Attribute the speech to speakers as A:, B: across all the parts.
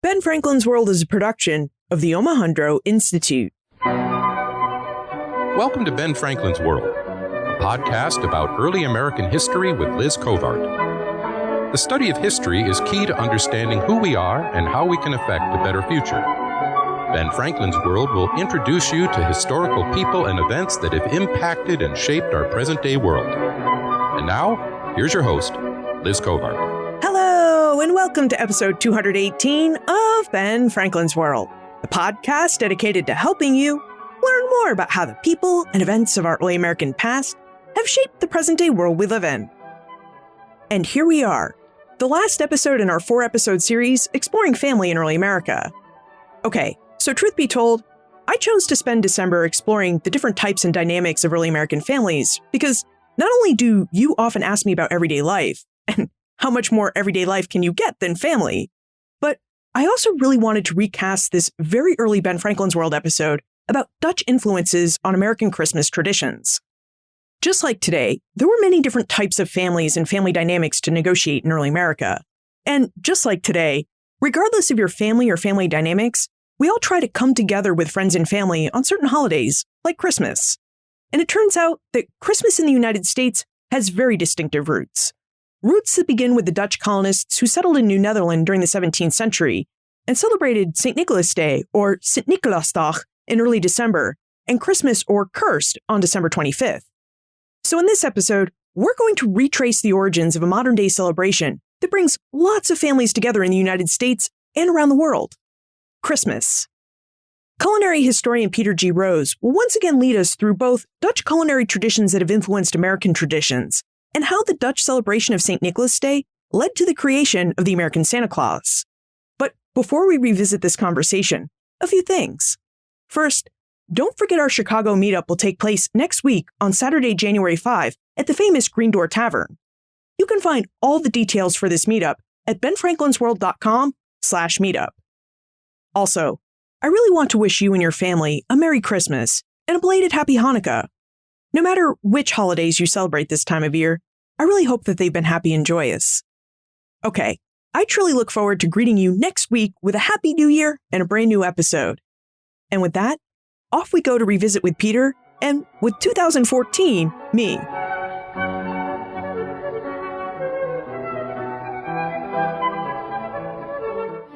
A: Ben Franklin's World is a production of the Omohundro Institute.
B: Welcome to Ben Franklin's World, a podcast about early American history with Liz Covart. The study of history is key to understanding who we are and how we can affect a better future. Ben Franklin's World will introduce you to historical people and events that have impacted and shaped our present-day world. And now, here's your host, Liz Covart.
A: Hello, and welcome to episode 218 of Ben Franklin's World, the podcast dedicated to helping you learn more about how the people and events of our early American past have shaped the present-day world we live in. And here we are, the last episode in our 4-episode series exploring family in early America. Okay, so truth be told, I chose to spend December exploring the different types and dynamics of early American families because not only do you often ask me about everyday life, and how much more everyday life can you get than family, but I also really wanted to recast this very early Ben Franklin's World episode about Dutch influences on American Christmas traditions. Just like today, there were many different types of families and family dynamics to negotiate in early America. And just like today, regardless of your family or family dynamics, we all try to come together with friends and family on certain holidays, like Christmas. And it turns out that Christmas in the United States has very distinctive roots. Roots that begin with the Dutch colonists who settled in New Netherland during the 17th century and celebrated St. Nicholas Day, or Sint-Nicolaasdag, in early December, and Christmas, or Kerst, on December 25th. So in this episode, we're going to retrace the origins of a modern-day celebration that brings lots of families together in the United States and around the world: Christmas. Culinary historian Peter G. Rose will once again lead us through both Dutch culinary traditions that have influenced American traditions and how the Dutch celebration of St. Nicholas Day led to the creation of the American Santa Claus. But before we revisit this conversation, a few things. First, don't forget our Chicago meetup will take place next week on Saturday, January 5 at the famous Green Door Tavern. You can find all the details for this meetup at benfranklinsworld.com/meetup. Also, I really want to wish you and your family a Merry Christmas and a belated Happy Hanukkah. No matter which holidays you celebrate this time of year, I really hope that they've been happy and joyous. Okay, I truly look forward to greeting you next week with a Happy New Year and a brand new episode. And with that, off we go to revisit with Peter and, with 2014, me.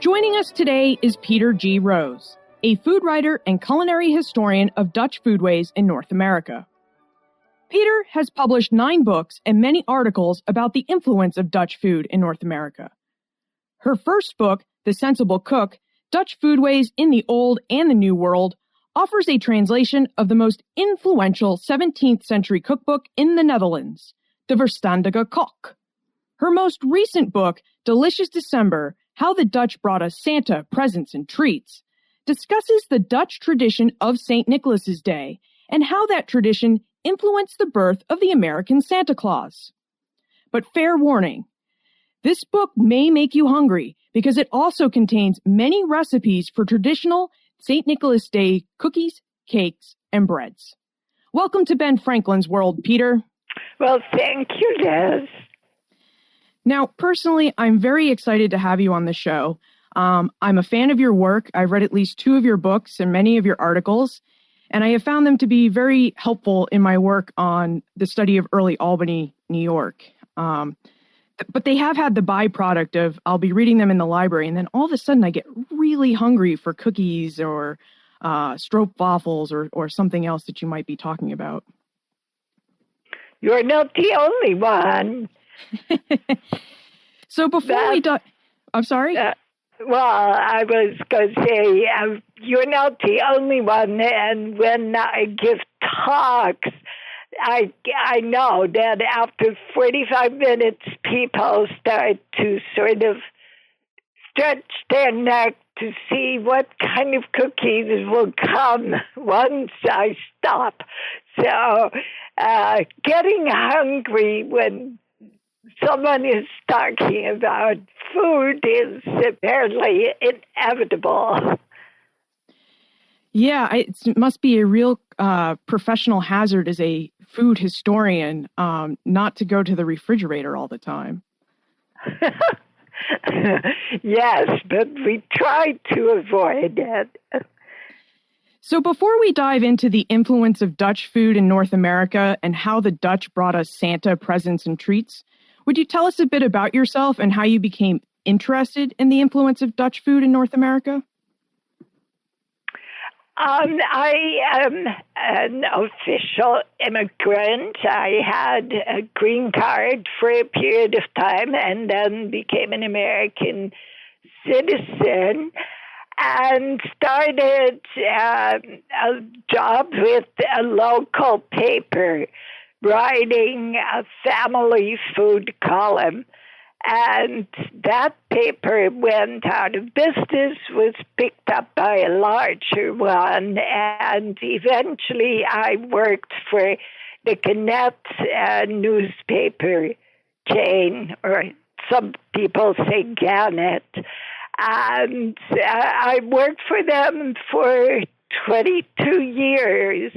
C: Joining us today is Peter G. Rose, a food writer and culinary historian of Dutch foodways in North America. Peter has published 9 books and many articles about the influence of Dutch food in North America. Her first book, The Sensible Cook, Dutch Foodways in the Old and the New World, offers a translation of the most influential 17th century cookbook in the Netherlands, De Verstandige Kok. Her most recent book, Delicious December, How the Dutch Brought Us Santa, Presents, and Treats, discusses the Dutch tradition of St. Nicholas's Day and how that tradition influenced the birth of the American Santa Claus. But fair warning, this book may make you hungry because it also contains many recipes for traditional St. Nicholas Day cookies, cakes, and breads. Welcome to Ben Franklin's World, Peter.
D: Well, thank you, Liz.
C: Now, personally, I'm very excited to have you on the show. I'm a fan of your work. I've read at least 2 of your books and many of your articles, and I have found them to be very helpful in my work on the study of early Albany, New York. But they have had the byproduct of I'll be reading them in the library, and then all of a sudden I get really hungry for cookies or stroopwafels or something else that you might be talking about.
D: You're not the only one.
C: So before we do... I'm sorry?
D: Well, I was going to say, you're not the only one, and when I give talks, I know that after 45 minutes, people start to sort of stretch their neck to see what kind of cookies will come once I stop. So getting hungry when someone is talking about food is apparently inevitable.
C: Yeah, it must be a real professional hazard as a food historian not to go to the refrigerator all the time.
D: Yes, but we try to avoid it.
C: So before we dive into the influence of Dutch food in North America and how the Dutch brought us Santa presents and treats, would you tell us a bit about yourself and how you became interested in the influence of Dutch food in North America?
D: I am an official immigrant. I had a green card for a period of time and then became an American citizen and started a job with a local paper, writing a family food column. And that paper went out of business, was picked up by a larger one, and eventually I worked for the Gannett newspaper chain, or some people say Gannett. And I worked for them for 22 years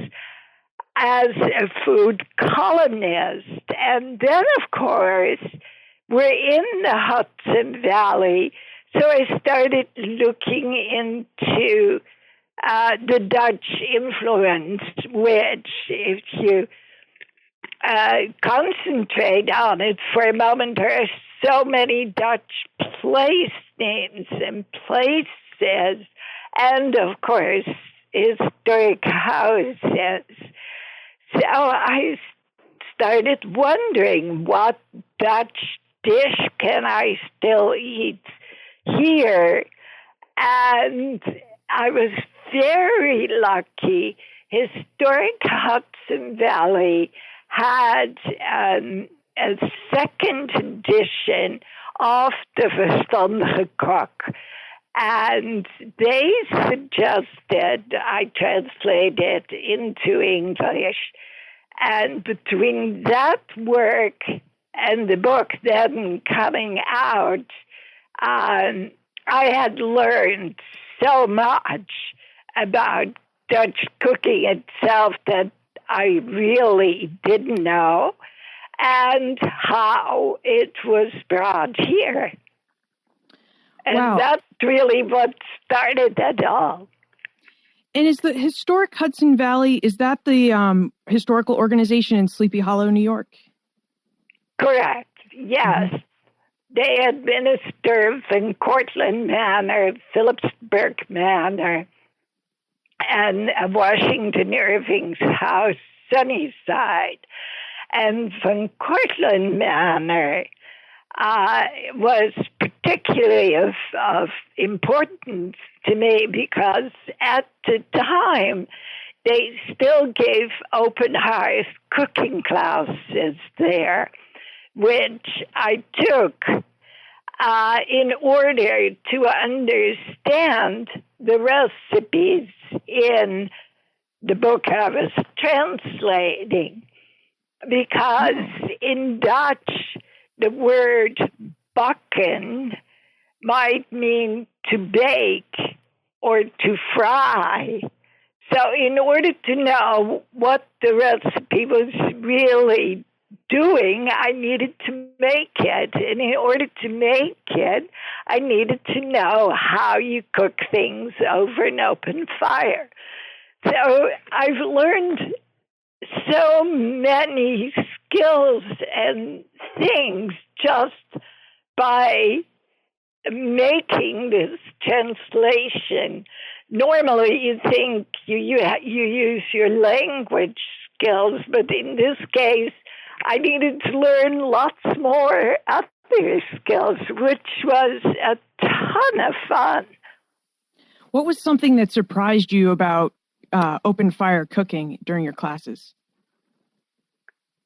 D: as a food columnist. And then, of course, we're in the Hudson Valley, so I started looking into the Dutch influence, which, if you concentrate on it for a moment, there are so many Dutch place names and places, and of course, historic houses. So I started wondering, what Dutch dish can I still eat here? And I was very lucky. Historic Hudson Valley had a second edition of the Verstandige Kok. And they suggested I translate it into English. And between that work and the book then coming out, I had learned so much about Dutch cooking itself that I really didn't know, and how it was brought here. And
C: wow.
D: That's really what started it all.
C: And is the Historic Hudson Valley, is that the historical organization in Sleepy Hollow, New York?
D: Correct, yes. Mm-hmm. They administer Van Cortlandt Manor, Phillipsburg Manor, and Washington Irving's house, Sunnyside. And Van Cortlandt Manor was particularly of importance to me because at the time they still gave open hearth cooking classes there, which I took in order to understand the recipes in the book I was translating. Because in Dutch, the word bakken might mean to bake or to fry. So in order to know what the recipe was really doing, I needed to make it. And in order to make it, I needed to know how you cook things over an open fire. So I've learned so many skills and things just by making this translation. Normally, you think you use your language skills, but in this case, I needed to learn lots more other skills, which was a ton of fun.
C: What was something that surprised you about open fire cooking during your classes?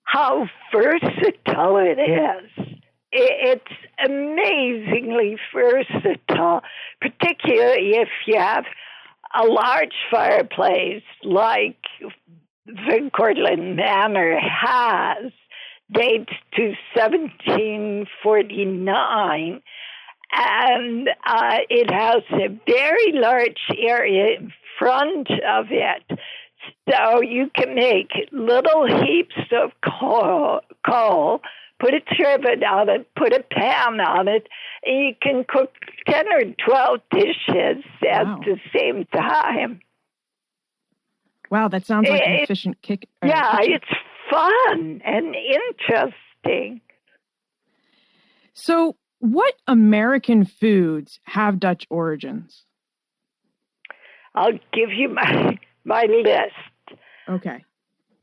D: How versatile it is. It's amazingly versatile, particularly if you have a large fireplace like Van Cortlandt Manor has, dates to 1749, and it has a very large area in front of it. So you can make little heaps of coal, put a trivet on it, put a pan on it, and you can cook 10 or 12 dishes at the same time.
C: Wow, that sounds like an efficient kitchen.
D: It's fun and interesting.
C: So, what American foods have Dutch origins?
D: I'll give you my list.
C: Okay.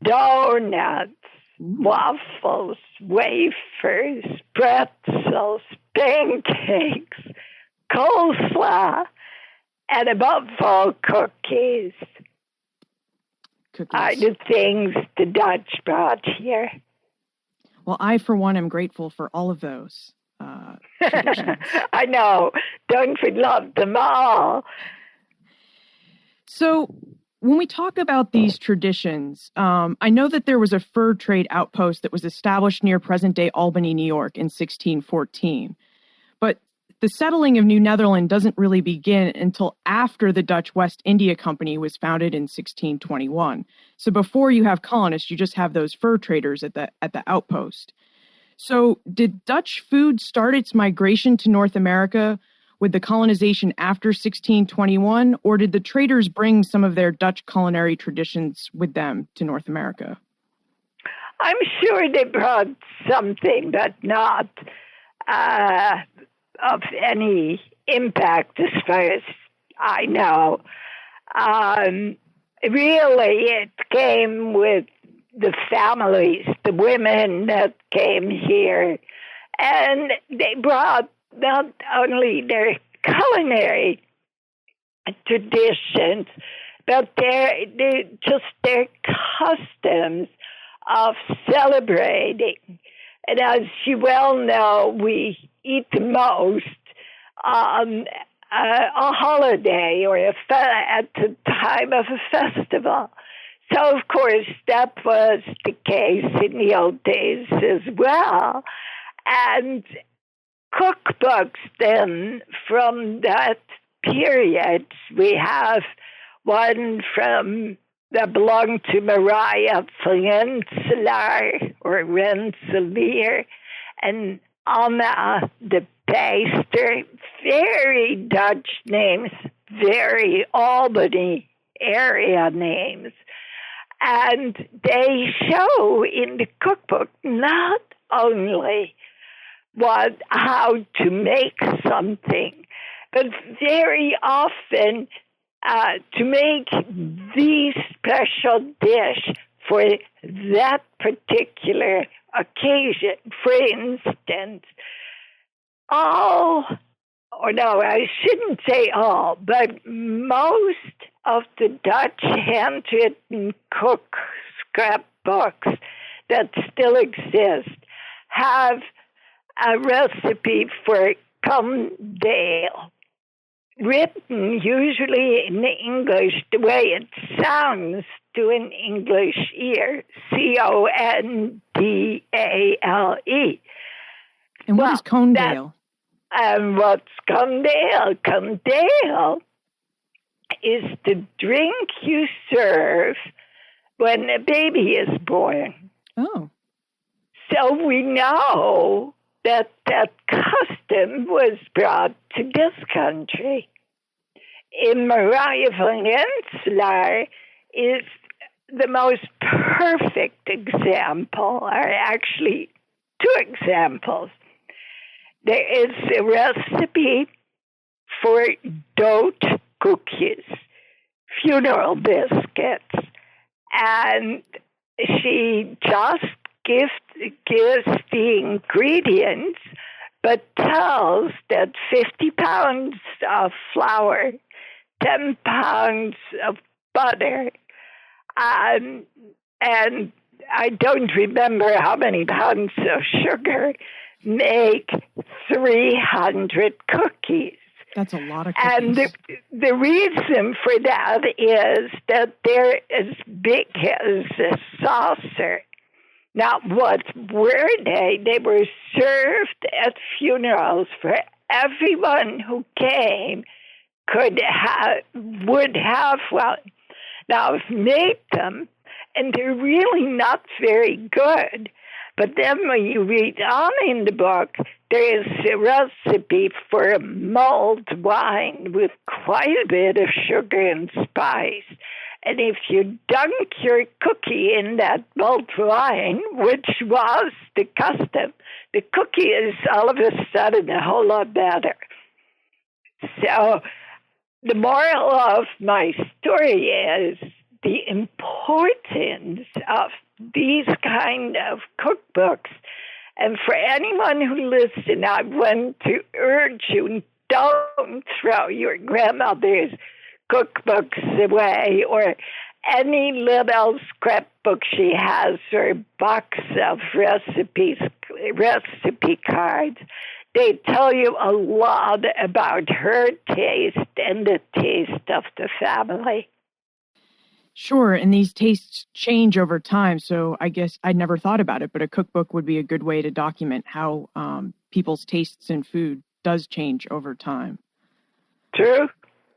D: Donuts, waffles, wafers, pretzels, pancakes, coleslaw, and above all, cookies. Are the things the Dutch brought here.
C: Well, I, for one, am grateful for all of those traditions.
D: I know. Don't we love them all?
C: So, when we talk about these traditions, I know that there was a fur trade outpost that was established near present-day Albany, New York in 1614. But the settling of New Netherland doesn't really begin until after the Dutch West India Company was founded in 1621. So before you have colonists, you just have those fur traders at the outpost. So did Dutch food start its migration to North America with the colonization after 1621, or did the traders bring some of their Dutch culinary traditions with them to North America?
D: I'm sure they brought something, but not of any impact as far as I know. Really, it came with the families, the women that came here, and they brought not only their culinary traditions, but their customs of celebrating. And as you well know, we eat the most on a holiday or at the time of a festival. So, of course, that was the case in the old days as well. And cookbooks then from that period, we have one that belonged to Maria Rensselaer or Rensselaer, and Anna de Peister, very Dutch names, very Albany area names. And they show in the cookbook not only how to make something, but very often to make the special dish for that particular occasion. For instance, I shouldn't say all, but most of the Dutch handwritten cook scrapbooks that still exist have a recipe for Comdale, written usually in English the way it sounds to an English ear, Condale.
C: And what is Comdale?
D: And what's Comdale? Comdale is the drink you serve when a baby is born.
C: Oh.
D: So we know that custom was brought to this country. In Maria van Rensselaer is the most perfect example, or actually two examples. There is a recipe for dood cookies, funeral biscuits, and she just gives the ingredients, but tells that 50 pounds of flour, 10 pounds of butter, and I don't remember how many pounds of sugar make 300 cookies.
C: That's a lot of cookies.
D: And the reason for that is that they're as big as a saucer. Now, what were they? They were served at funerals for everyone who came would have one. Now, I've made them, and they're really not very good. But then when you read on in the book, there is a recipe for a mulled wine with quite a bit of sugar and spice. And if you dunk your cookie in that mulled wine, which was the custom, the cookie is all of a sudden a whole lot better. So the moral of my story is the importance of these kind of cookbooks. And for anyone who listens, I want to urge you, don't throw your grandmother's cookbooks away or any little scrapbook she has or box of recipe cards. They tell you a lot about her taste and the taste of the family.
C: Sure, and these tastes change over time, so I guess I'd never thought about it, but a cookbook would be a good way to document how people's tastes in food does change over time.
D: True.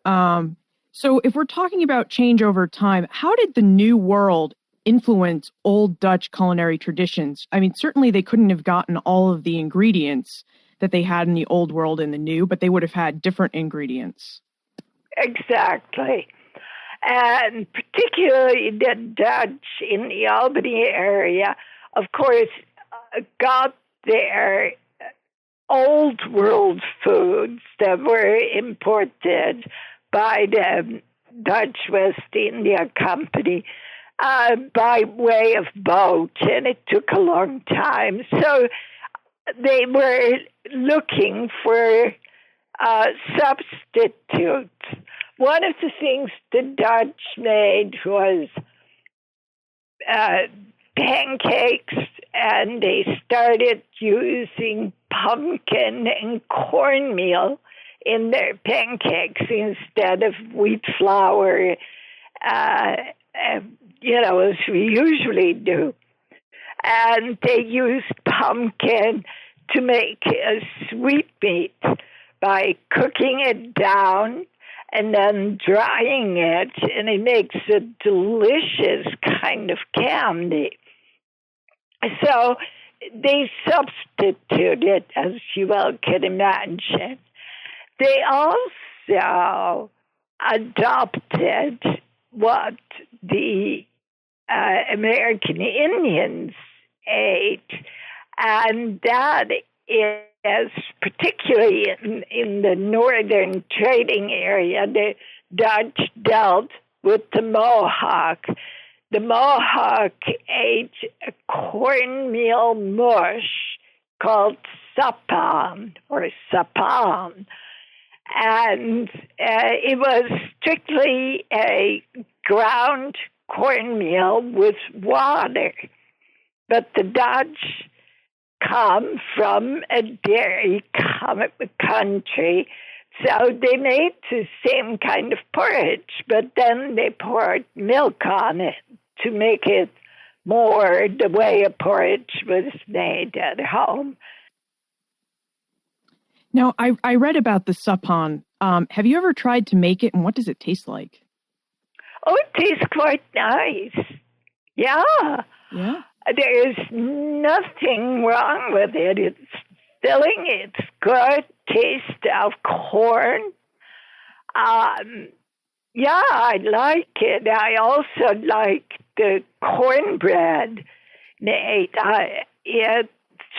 C: So if we're talking about change over time, how did the New World influence old Dutch culinary traditions? I mean, certainly they couldn't have gotten all of the ingredients that they had in the Old World in the New, but they would have had different ingredients.
D: Exactly. And particularly the Dutch in the Albany area, of course, got their Old World foods that were imported by the Dutch West India Company by way of boat, and it took a long time. So they were looking for substitutes. One of the things the Dutch made was pancakes, and they started using pumpkin and cornmeal in their pancakes instead of wheat flour, as we usually do. And they used pumpkin to make a sweetmeat by cooking it down and then drying it, and it makes a delicious kind of candy. So they substituted, as you well can imagine. They also adopted what the American Indians ate, and that is particularly in the northern trading area, the Dutch dealt with the Mohawk. The Mohawk ate a cornmeal mush called sapan or sapan, and it was strictly a ground cornmeal with water. But the Dutch come from a dairy country, so they made the same kind of porridge, but then they poured milk on it to make it more the way a porridge was made at home.
C: Now, I read about the sapan. Have you ever tried to make it, and what does it taste like?
D: Oh, it tastes quite nice. Yeah. There is nothing wrong with it. It's filling. It's good. Taste of corn. I like it. I also like the cornbread. I ate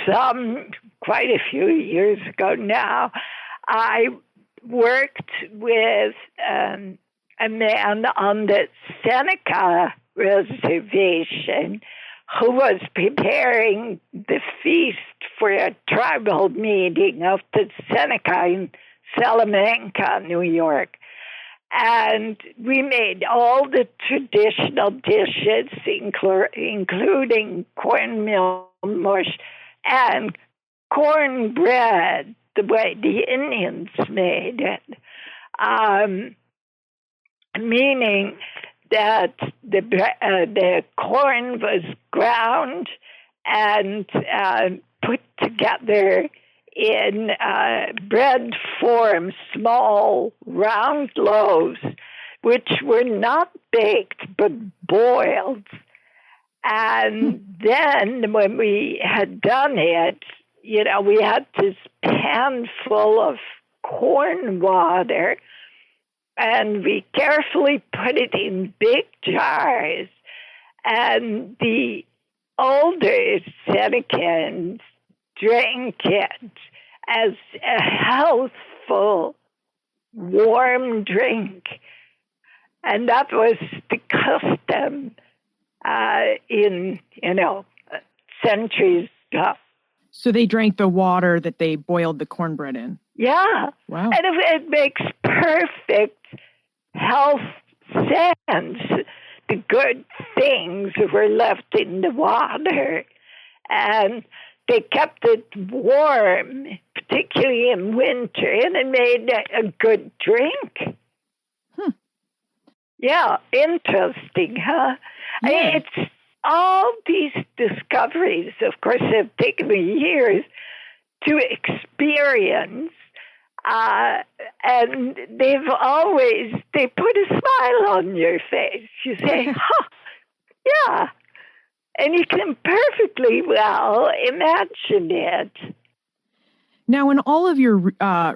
D: some quite a few years ago now. I worked with a man on the Seneca Reservation who was preparing the feast for a tribal meeting of the Seneca in Salamanca, New York. And we made all the traditional dishes, including cornmeal mush and cornbread, the way the Indians made it, meaning that the corn was ground and put together in bread form, small round loaves, which were not baked but boiled. And then when we had done it, we had this pan full of corn water, and we carefully put it in big jars. And the older Senecans drank it as a healthful, warm drink. And that was the custom in, centuries ago.
C: So they drank the water that they boiled the cornbread in?
D: Yeah.
C: Wow.
D: And it makes perfect health sense. The good things were left in the water. And they kept it warm, particularly in winter, and it made a good drink. Yeah, interesting, huh?
C: Yeah.
D: I mean, it's all these discoveries, of course, have taken me years to experience. And they put a smile on your face. You say, yeah. And you can perfectly well imagine it.
C: Now, in all of your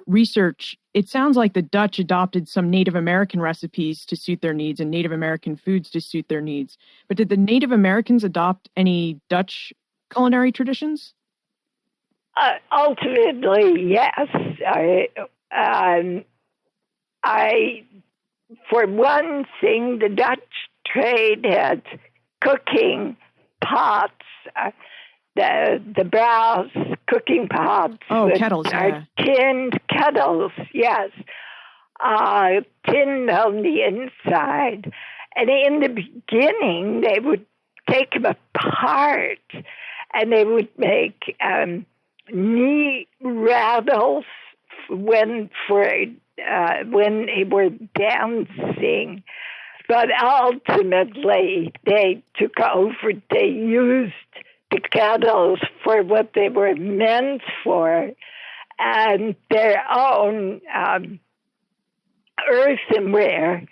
C: research, it sounds like the Dutch adopted some Native American recipes to suit their needs and Native American foods to suit their needs. But did the Native Americans adopt any Dutch culinary traditions?
D: Ultimately, yes. For one thing, the Dutch traded cooking pots, the Brough's cooking pots.
C: Oh, kettles, yeah.
D: Tinned kettles, yes. Tinned on the inside. And in the beginning, they would take them apart and they would make knee rattles when they were dancing. But ultimately, they took over. They used the kettles for what they were meant for, and their own earthenware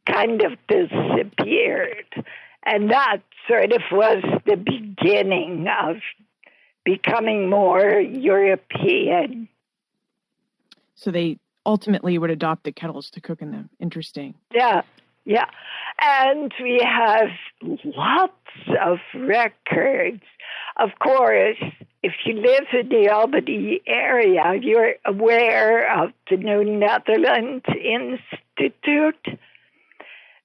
D: kind of disappeared. And that sort of was the beginning of becoming more European.
C: So they ultimately would adopt the kettles to cook in them. Interesting.
D: Yeah. And we have lots of records. Of course, if you live in the Albany area, you're aware of the New Netherlands Institute.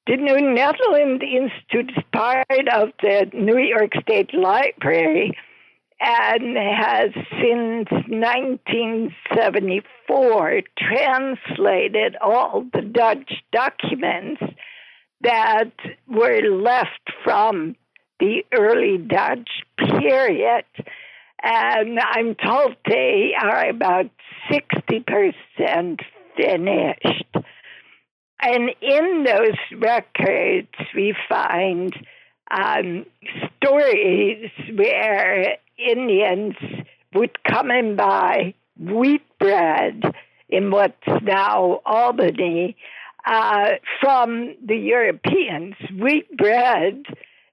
D: The New Netherlands Institute is part of the New York State Library and has since 1974 translated all the Dutch documents that were left from the early Dutch period. And I'm told they are about 60% finished. And in those records, we find stories where Indians would come and buy wheat bread in what's now Albany from the Europeans. Wheat bread,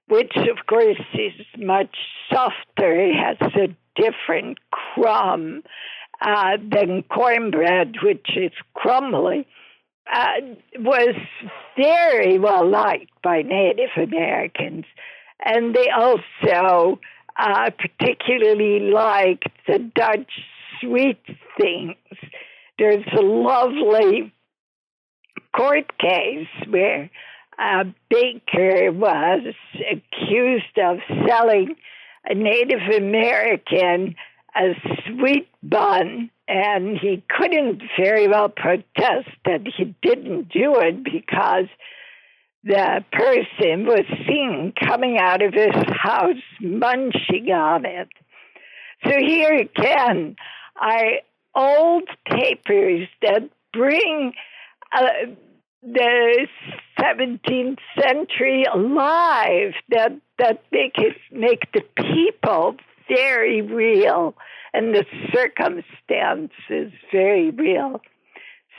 D: which of course is much softer, it has a different crumb than cornbread, which is crumbly, was very well liked by Native Americans. And they also particularly liked the Dutch sweet things. There's a lovely court case where a baker was accused of selling a Native American a sweet bun, and he couldn't very well protest that he didn't do it because the person was seen coming out of his house munching on it. So here again are old papers that bring the 17th century alive, that make the people very real and the circumstances very real.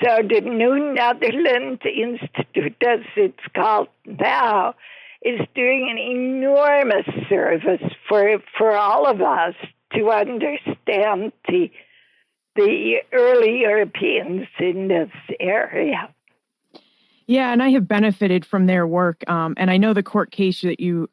D: So the New Netherlands Institute, as it's called now, is doing an enormous service for all of us to understand the early Europeans in this area.
C: Yeah, and I have benefited from their work. And I know the court case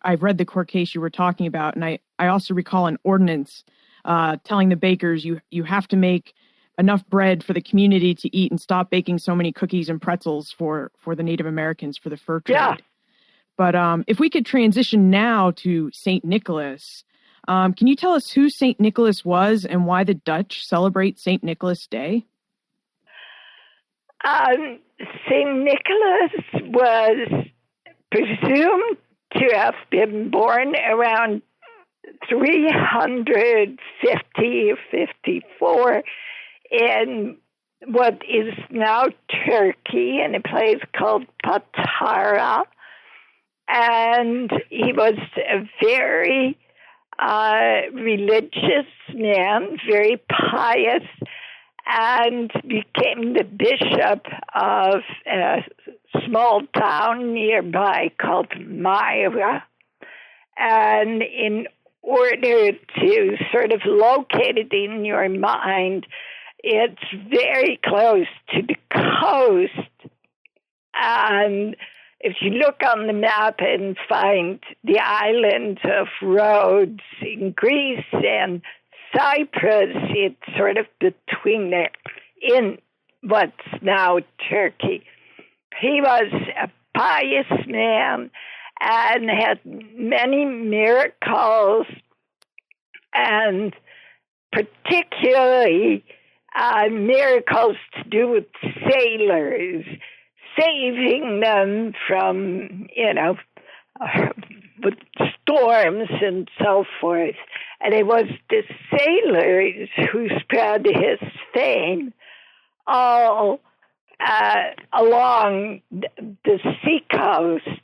C: I've read the court case you were talking about. And I also recall an ordinance telling the bakers you have to make enough bread for the community to eat and stop baking so many cookies and pretzels for the Native Americans for the fur trade.
D: Yeah.
C: But if we could transition now to St. Nicholas, can you tell us who St. Nicholas was and why the Dutch celebrate St. Nicholas Day?
D: St. Nicholas was presumed to have been born around 350 or 54 in what is now Turkey, in a place called Patara. And he was a very religious man, very pious, and became the bishop of a small town nearby called Myra. And in order to sort of locate it in your mind, it's very close to the coast. And if you look on the map and find the island of Rhodes in Greece and Cyprus, it's sort of between there in what's now Turkey. He was a pious man and had many miracles, and particularly miracles to do with sailors, saving them from, with storms and so forth. And it was the sailors who spread his fame all along the seacoast,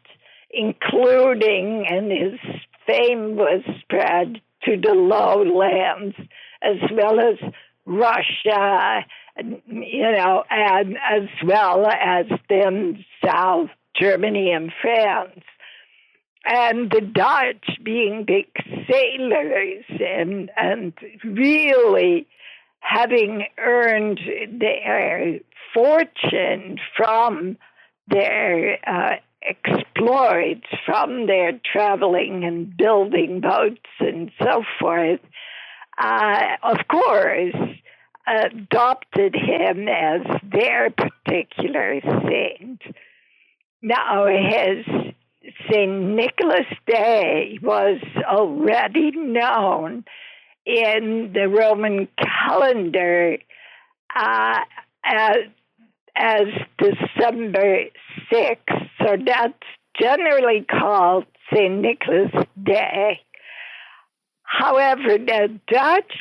D: including, and his fame was spread to the lowlands, as well as Russia, and as well as then South Germany and France. And the Dutch, being big sailors and really having earned their fortune from their exploits, from their traveling and building boats and so forth, of course, adopted him as their particular saint. Now, his St. Nicholas Day was already known in the Roman calendar as December 6th. So that's generally called St. Nicholas Day. However, the Dutch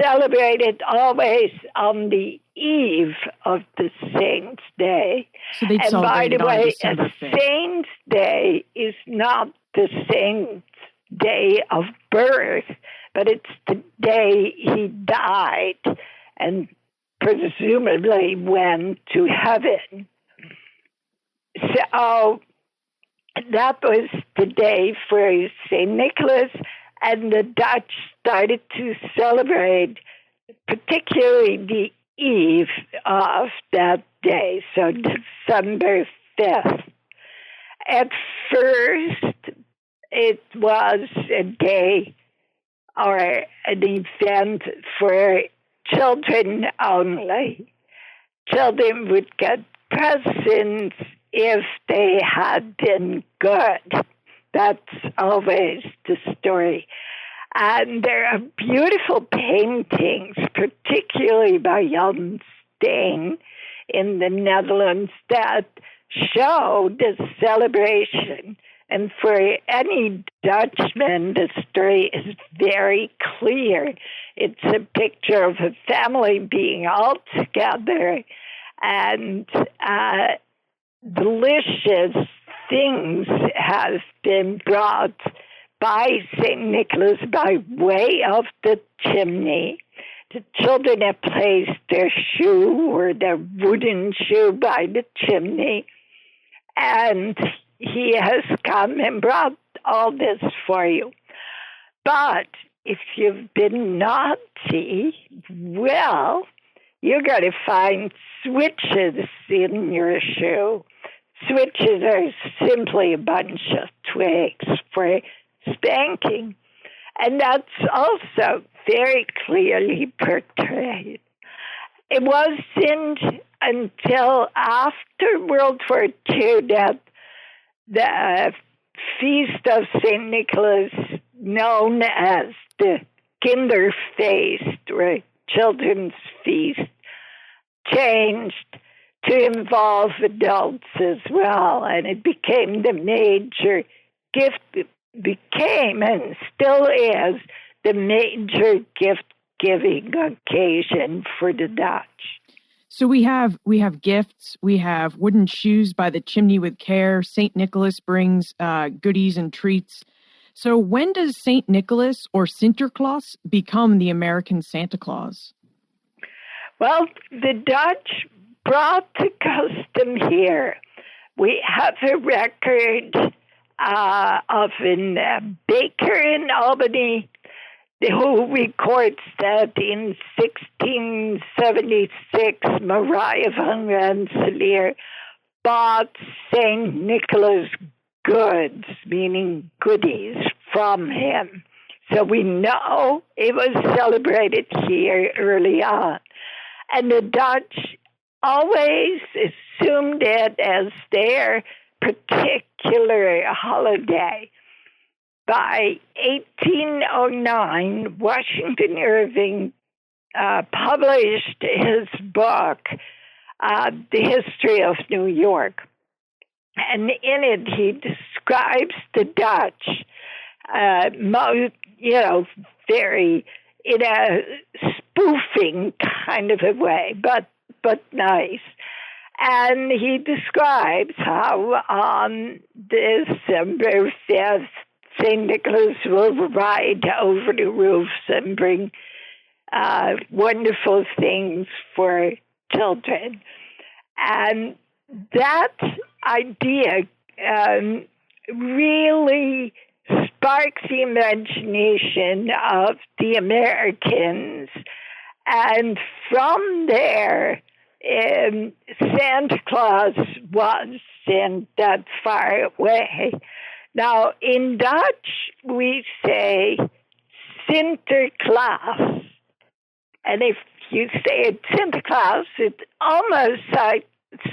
D: celebrated always on the eve of the Saint's Day.
C: So they'd
D: and by the way, a
C: 5th.
D: Saint's Day is not the Saint's day of birth, but it's the day he died and presumably went to heaven. So that was the day for St. Nicholas, and the Dutch started to celebrate particularly the eve of that day, so December 5th. At first, it was a day or an event for children only. Children would get presents if they had been good. That's always the story. And there are beautiful paintings, particularly by Jan Steen in the Netherlands, that show the celebration. And for any Dutchman, the story is very clear. It's a picture of a family being all together, and delicious things have been brought by St. Nicholas by way of the chimney. The children have placed their shoe or their wooden shoe by the chimney, and he has come and brought all this for you. But if you've been naughty, well, you're going to find switches in your shoe. Switches are simply a bunch of twigs for spanking. And that's also very clearly portrayed. It wasn't until after World War II that the Feast of St. Nicholas, known as the Kinderfeest, or Children's Feast, changed to involve adults as well. And it became the major gift, became and still is the major gift-giving occasion for the Dutch.
C: So we have gifts, we have wooden shoes by the chimney with care. St. Nicholas brings goodies and treats. So when does St. Nicholas or Sinterklaas become the American Santa Claus?
D: Well, the Dutch brought the custom here. We have a record of a baker in Albany who records that in 1676, Maria van Rensselaer bought St. Nicholas goods, meaning goodies, from him. So we know it was celebrated here early on. And the Dutch always assumed it as their particular holiday. By 1809, Washington Irving published his book, The History of New York. And in it, he describes the Dutch, very in a spoofing kind of a way, but nice. And he describes how on December 5th, St. Nicholas will ride over the roofs and bring wonderful things for children. And that idea really sparks the imagination of the Americans. And from there, Santa Claus wasn't that far away. Now, in Dutch, we say Sinterklaas. And if you say it Sinterklaas, it almost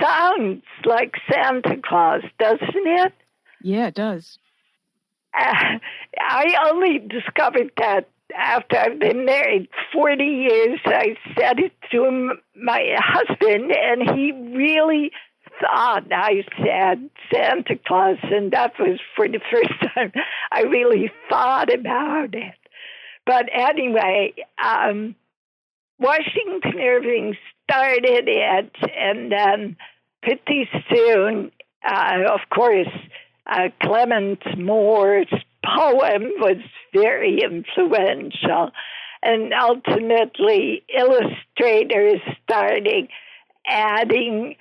D: sounds like Santa Claus, doesn't it?
C: Yeah, it does.
D: I only discovered that after I've been married 40 years. I said it to my husband, and he really thought I said Santa Claus, and that was for the first time I really thought about it. But anyway, Washington Irving started it, and then pretty soon, of course, Clement Moore's poem was very influential, and ultimately illustrators started adding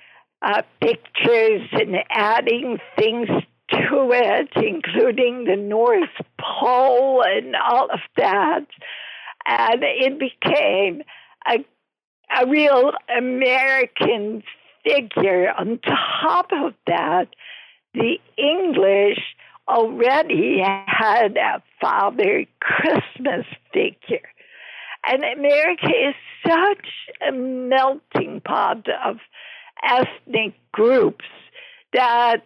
D: pictures and adding things to it, including the North Pole and all of that. And it became a real American figure. On top of that, the English already had a Father Christmas figure. And America is such a melting pot of ethnic groups that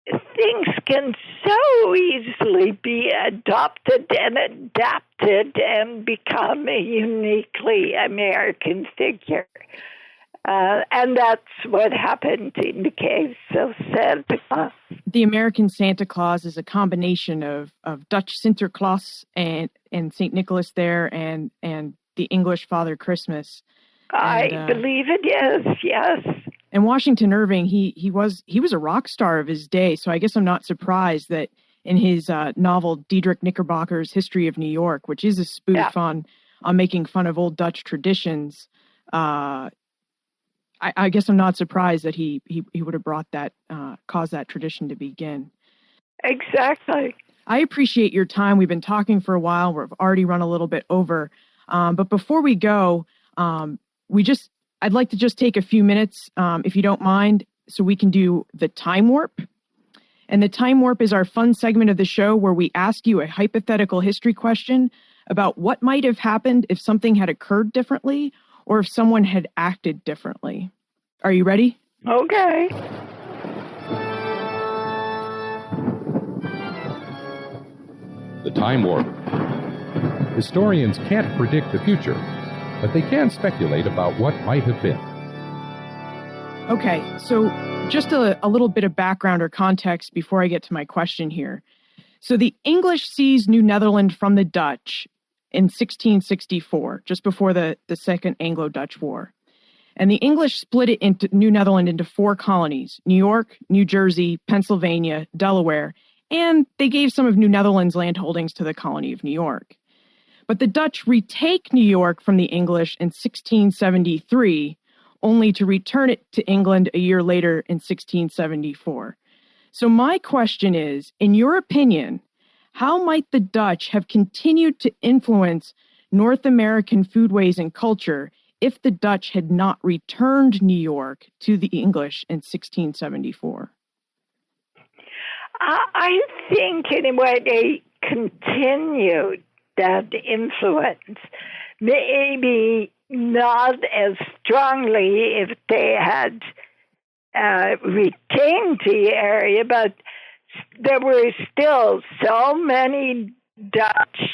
D: things can so easily be adopted and adapted and become a uniquely American figure. And that's what happened in the case of Santa Claus.
C: The American Santa Claus is a combination of Dutch Sinterklaas and St. Nicholas there and the English Father Christmas.
D: I believe it is, yes.
C: And Washington Irving, he was a rock star of his day, so I guess I'm not surprised that in his novel Diedrich Knickerbocker's History of New York, which is a spoof on making fun of old Dutch traditions, I guess I'm not surprised that he would have brought that, caused that tradition to begin.
D: Exactly.
C: I appreciate your time. We've been talking for a while. We've already run a little bit over. But before we go, I'd like to just take a few minutes, if you don't mind, so we can do the time warp. And the time warp is our fun segment of the show where we ask you a hypothetical history question about what might have happened if something had occurred differently or if someone had acted differently. Are you ready?
D: Okay.
B: The time warp. Historians can't predict the future, but they can speculate about what might have been.
C: Okay, so just a little bit of background or context before I get to my question here. So the English seized New Netherland from the Dutch in 1664, just before the Second Anglo-Dutch War. And the English split it into New Netherland into 4 colonies: New York, New Jersey, Pennsylvania, Delaware, and they gave some of New Netherland's land holdings to the colony of New York. But the Dutch retake New York from the English in 1673, only to return it to England a year later in 1674. So my question is, in your opinion, how might the Dutch have continued to influence North American foodways and culture if the Dutch had not returned New York to the English in 1674?
D: I think in a way they continued that influence. Maybe not as strongly if they had retained the area, but there were still so many Dutch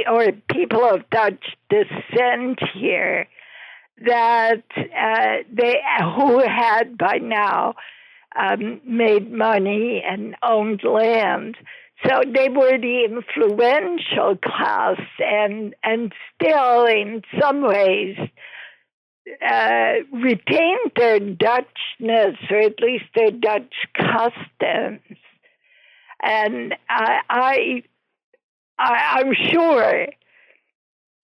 D: or people of Dutch descent here that who had by now made money and owned land. So they were the influential class and still in some ways retained their Dutchness, or at least their Dutch customs. And I'm sure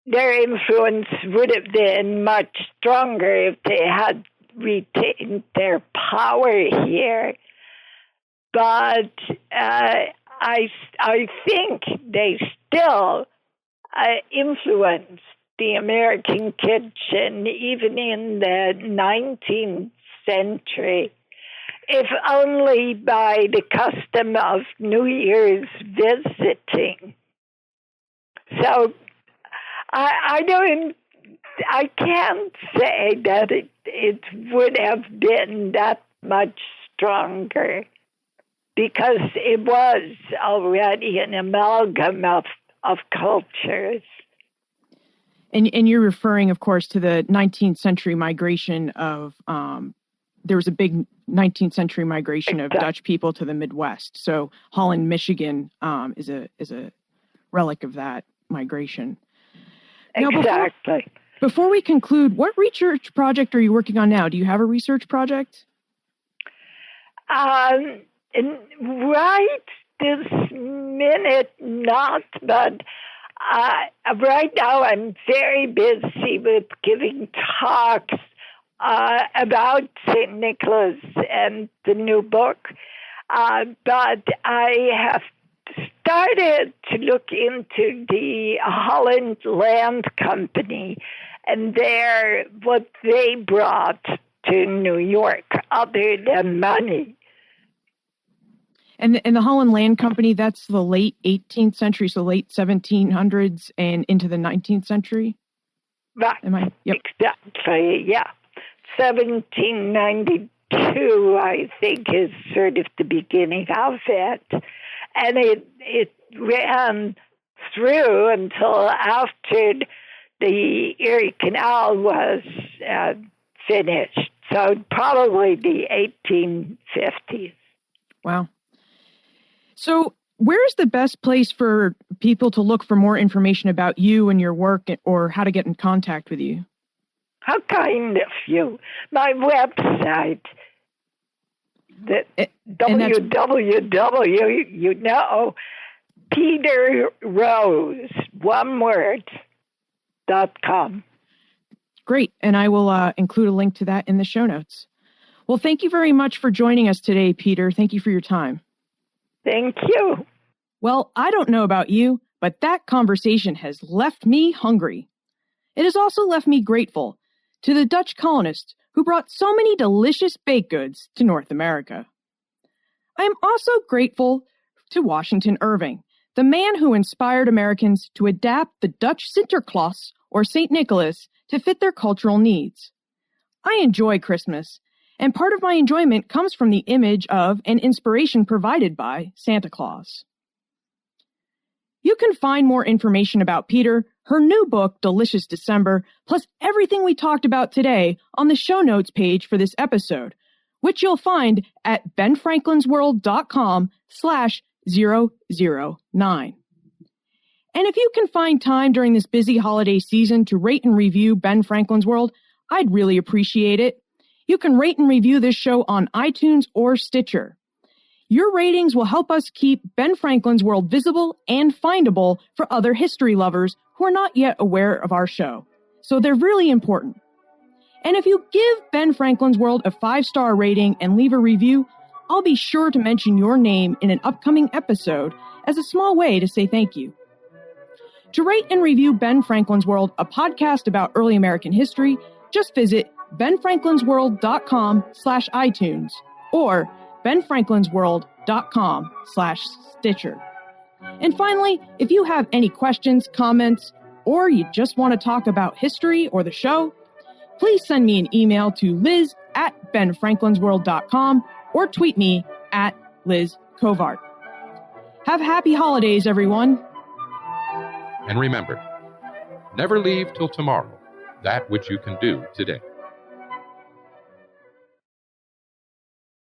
D: their influence would have been much stronger if they had retained their power here. But I think they still influenced the American kitchen even in the 19th century, if only by the custom of New Year's visiting. So I can't say that it would have been that much stronger, because it was already an amalgam of cultures.
C: And you're referring, of course, to the 19th century migration of, there was a big 19th century migration of Dutch people to the Midwest. So Holland, Michigan is a relic of that migration. Now,
D: exactly.
C: Before we conclude, what research project are you working on now? Do you have a research project?
D: Right this minute, not, but right now I'm very busy with giving talks about St. Nicholas and the new book. But I have started to look into the Holland Land Company and what they brought to New York other than money.
C: And the Holland Land Company, that's the late 18th century, so late 1700s and into the 19th century?
D: Right.
C: Yep.
D: Exactly, yeah. 1792, I think, is sort of the beginning of it. And it ran through until after the Erie Canal was finished. So probably the 1850s.
C: Wow. So where's the best place for people to look for more information about you and your work, or how to get in contact with you?
D: How kind of you. My website, the www, PeterRose, one word, .com.
C: Great. And I will include a link to that in the show notes. Well, thank you very much for joining us today, Peter. Thank you for your time.
D: Thank you.
C: Well, I don't know about you, but that conversation has left me hungry. It has also left me grateful to the Dutch colonists who brought so many delicious baked goods to North America. I am also grateful to Washington Irving, the man who inspired Americans to adapt the Dutch Santa Claus, or St. Nicholas, to fit their cultural needs. I enjoy Christmas, and part of my enjoyment comes from the image of and inspiration provided by Santa Claus. You can find more information about Peter, her new book, Delicious December, plus everything we talked about today on the show notes page for this episode, which you'll find at benfranklinsworld.com/009. And if you can find time during this busy holiday season to rate and review Ben Franklin's World, I'd really appreciate it. You can rate and review this show on iTunes or Stitcher. Your ratings will help us keep Ben Franklin's World visible and findable for other history lovers who are not yet aware of our show. So they're really important. And if you give Ben Franklin's World a 5-star rating and leave a review, I'll be sure to mention your name in an upcoming episode as a small way to say thank you. To rate and review Ben Franklin's World, a podcast about early American history, just visit benfranklinsworld.com/iTunes or benfranklinsworld.com/Stitcher. And finally, if you have any questions, comments, or you just want to talk about history or the show, please send me an email to liz@benfranklinsworld.com or tweet me @LizCovart. Have happy holidays, everyone.
B: And remember, never leave till tomorrow that which you can do today.